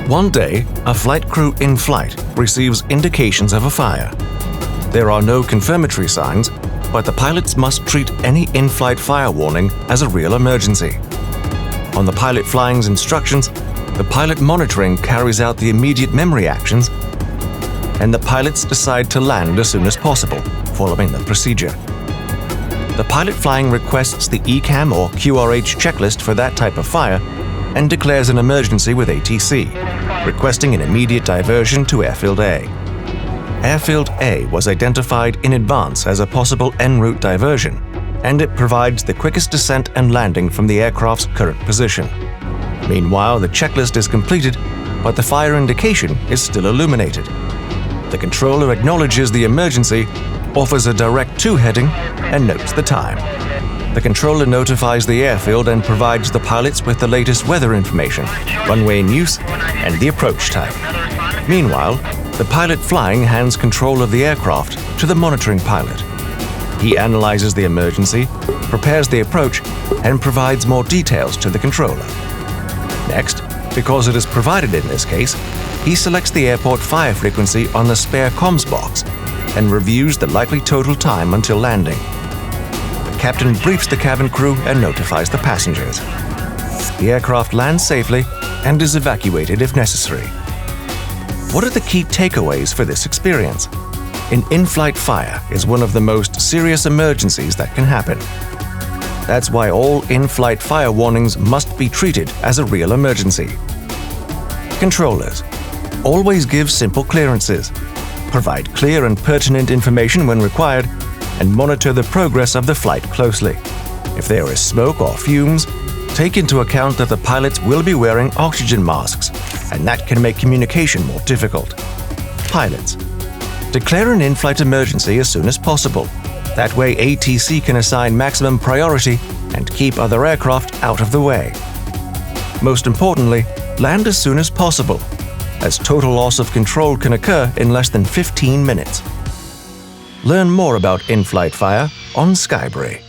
One day, a flight crew in flight receives indications of a fire. There are no confirmatory signs, but the pilots must treat any in-flight fire warning as a real emergency. On the pilot flying's instructions, the pilot monitoring carries out the immediate memory actions, and the pilots decide to land as soon as possible, following the procedure. The pilot flying requests the ECAM or QRH checklist for that type of fire and declares an emergency with ATC, requesting an immediate diversion to Airfield A. Airfield A was identified in advance as a possible en route diversion, and it provides the quickest descent and landing from the aircraft's current position. Meanwhile, the checklist is completed, but the fire indication is still illuminated. The controller acknowledges the emergency, offers a direct to heading, and notes the time. The controller notifies the airfield and provides the pilots with the latest weather information, runway in use, and the approach time. Meanwhile, the pilot flying hands control of the aircraft to the monitoring pilot. He analyzes the emergency, prepares the approach, and provides more details to the controller. Next, because it is provided in this case, he selects the airport fire frequency on the spare comms box and reviews the likely total time until landing. The captain briefs the cabin crew and notifies the passengers. The aircraft lands safely and is evacuated if necessary. What are the key takeaways for this experience? An in-flight fire is one of the most serious emergencies that can happen. That's why all in-flight fire warnings must be treated as a real emergency. Controllers: always give simple clearances, provide clear and pertinent information when required, and monitor the progress of the flight closely. If there is smoke or fumes, take into account that the pilots will be wearing oxygen masks, and that can make communication more difficult. Pilots: declare an in-flight emergency as soon as possible. That way ATC can assign maximum priority and keep other aircraft out of the way. Most importantly, land as soon as possible, as total loss of control can occur in less than 15 minutes. Learn more about in-flight fire on SKYbrary.